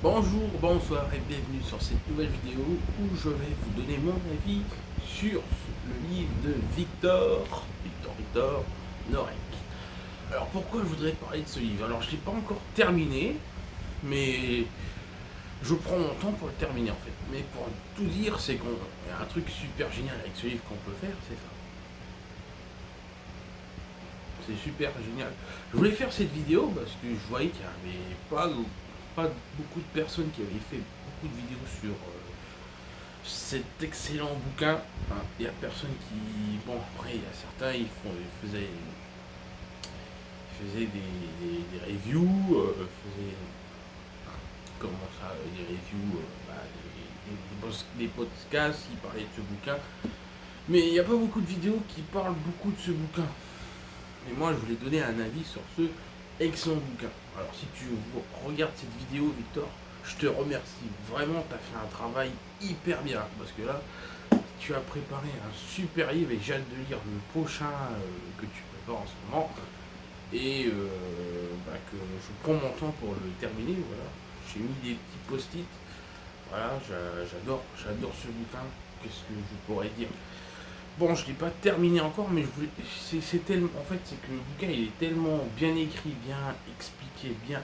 Bonjour, bonsoir et bienvenue sur cette nouvelle vidéo où je vais vous donner mon avis sur le livre de Victor Norek. Alors pourquoi je voudrais parler de ce livre? Alors je ne l'ai pas encore terminé, mais je prends mon temps pour le terminer en fait. Mais pour tout dire, c'est qu'il y a un truc super génial avec ce livre qu'on peut faire, c'est ça. C'est super génial. Je voulais faire cette vidéo parce que je voyais qu'il n'y avait pas beaucoup de personnes qui avaient fait beaucoup de vidéos sur cet excellent bouquin. Hein. Il n'y a personne qui. Bon, après, il y a certains, ils faisaient des reviews, faisaient. Comment ça Des reviews, des podcasts, ils parlaient de ce bouquin. Mais il n'y a pas beaucoup de vidéos qui parlent beaucoup de ce bouquin. Et moi, je voulais donner un avis sur ce excellent bouquin. Alors, si tu regardes cette vidéo, Victor, je te remercie. Vraiment, tu as fait un travail hyper bien. Parce que là, tu as préparé un super livre et j'ai hâte de lire le prochain que tu prépares en ce moment. Et que je prends mon temps pour le terminer. Voilà. J'ai mis des petits post-it. Voilà, j'adore ce bouquin. Qu'est-ce que je pourrais dire? Bon, je ne l'ai pas terminé encore, mais c'est tellement. En fait, c'est que le bouquin il est tellement bien écrit, bien expliqué, bien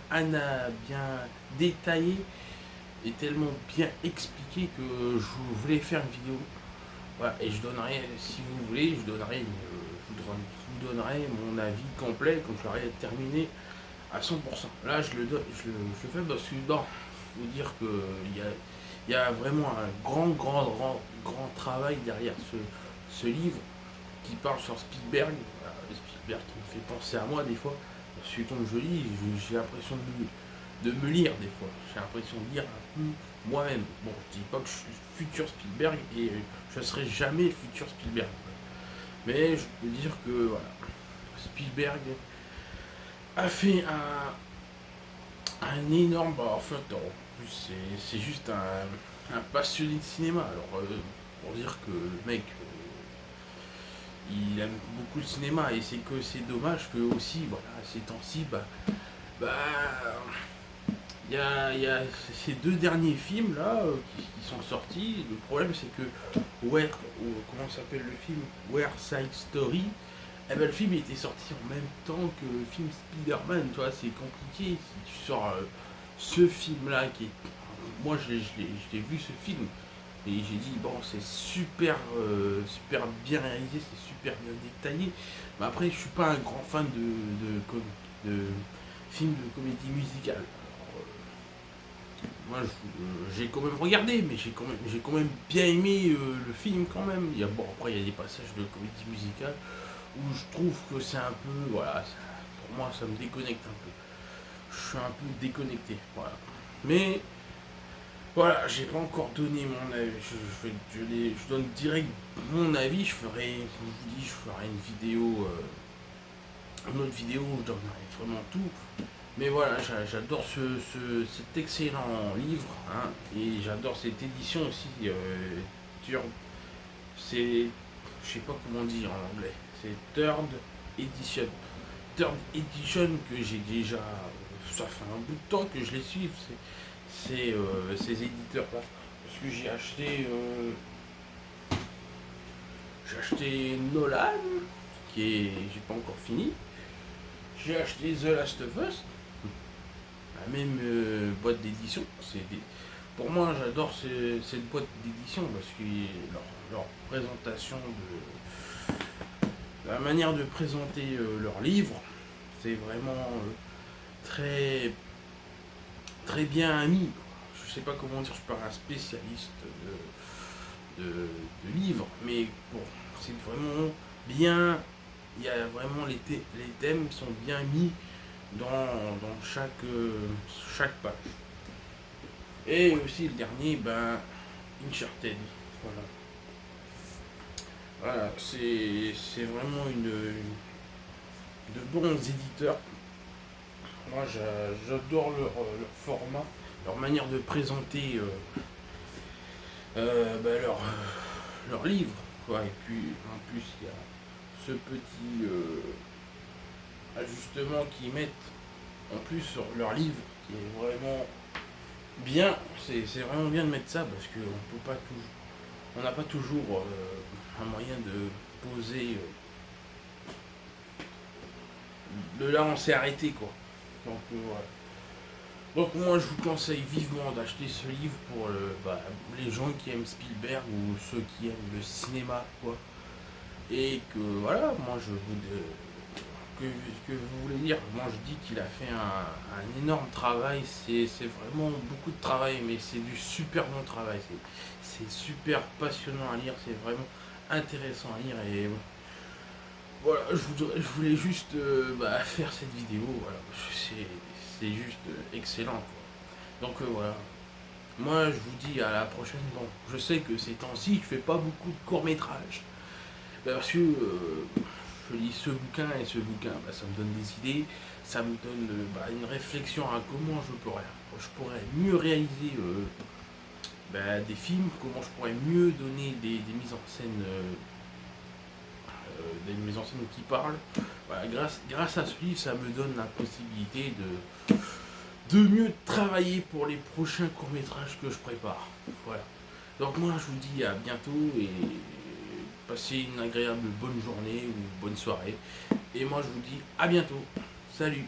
détaillé, et tellement bien expliqué que je voulais faire une vidéo. Voilà, et je donnerai, si vous voulez, je vous donnerai mon avis complet quand je l'aurai terminé à 100%. Là, je le fais parce que, non, faut dire qu'il y a vraiment un grand travail derrière ce livre qui parle sur Spielberg. Voilà, Spielberg qui me fait penser à moi des fois. Parce que comme je lis, j'ai l'impression de me lire des fois. J'ai l'impression de lire un peu moi-même. Bon, je dis pas que je suis futur Spielberg et je ne serai jamais futur Spielberg. Mais je peux dire que voilà, Spielberg a fait un énorme. Bah, en fait, en plus, c'est juste un passionné de cinéma. Alors, pour dire que le mec, il aime beaucoup le cinéma et c'est dommage que aussi, voilà, ces temps-ci, bah, il y a ces deux derniers films là qui sont sortis. Le problème, c'est que comment s'appelle le film? West Side Story. Eh ben, le film était sorti en même temps que le film Spider-Man, toi, c'est compliqué. Si tu sors ce film-là, moi, je l'ai vu ce film, et j'ai dit, bon, c'est super bien réalisé, c'est super bien détaillé. Mais après, je suis pas un grand fan de films de comédie musicale. Alors, moi, j'ai quand même regardé, mais j'ai quand même bien aimé le film quand même. Bon, après, il y a des passages de comédie musicale où je trouve que c'est un peu, voilà, pour moi, ça me déconnecte un peu. Je suis un peu déconnecté, voilà. Mais voilà, j'ai pas encore donné mon avis. Je donne direct mon avis. Comme je vous dis, je ferai une autre vidéo où je donnerai vraiment tout. Mais voilà, j'adore cet excellent livre, hein, et j'adore cette édition aussi. C'est, je sais pas comment dire en anglais. C'est Edition. Third Edition que j'ai déjà. Ça fait un bout de temps que je les suis. Ces éditeurs-là. Parce que j'ai acheté Nolan, j'ai pas encore fini. J'ai acheté The Last of Us, la même boîte d'édition. Pour moi, j'adore cette boîte d'édition parce que leur présentation la manière de présenter leurs livres, c'est vraiment très bien mis. Je sais pas comment dire, je suis pas un spécialiste de livres, mais bon, c'est vraiment bien. Il y a vraiment les thèmes sont bien mis dans chaque page. Et aussi le dernier, Uncharted. Voilà. Voilà, c'est vraiment de bons éditeurs. Moi, j'adore leur format, leur manière de présenter leur livre. Quoi. Et puis, en plus, il y a ce petit ajustement qu'ils mettent en plus sur leur livre, qui est vraiment bien, c'est vraiment bien de mettre ça parce que on peut pas toujours, on n'a pas toujours un moyen de poser. De là, on s'est arrêté quoi. Donc voilà. Donc moi, je vous conseille vivement d'acheter ce livre pour les gens qui aiment Spielberg ou ceux qui aiment le cinéma quoi. Et que voilà, moi je vous que vous voulez dire, moi je dis qu'il a fait un énorme travail, c'est vraiment beaucoup de travail, mais c'est du super bon travail, c'est super passionnant à lire, c'est vraiment intéressant à lire et voilà, je voulais juste faire cette vidéo, voilà, c'est juste excellent quoi. Donc voilà, moi je vous dis à la prochaine, bon, je sais que ces temps-ci je fais pas beaucoup de courts-métrages, parce que je lis ce bouquin et ce bouquin, ça me donne des idées, ça me donne une réflexion à comment je pourrais mieux réaliser des films, comment je pourrais mieux donner des mises en scène, des mises en scène qui parlent. Voilà, grâce à ce livre, ça me donne la possibilité de mieux travailler pour les prochains courts-métrages que je prépare. Voilà. Donc moi je vous dis à bientôt et passez une agréable bonne journée ou bonne soirée. Et moi je vous dis à bientôt. Salut.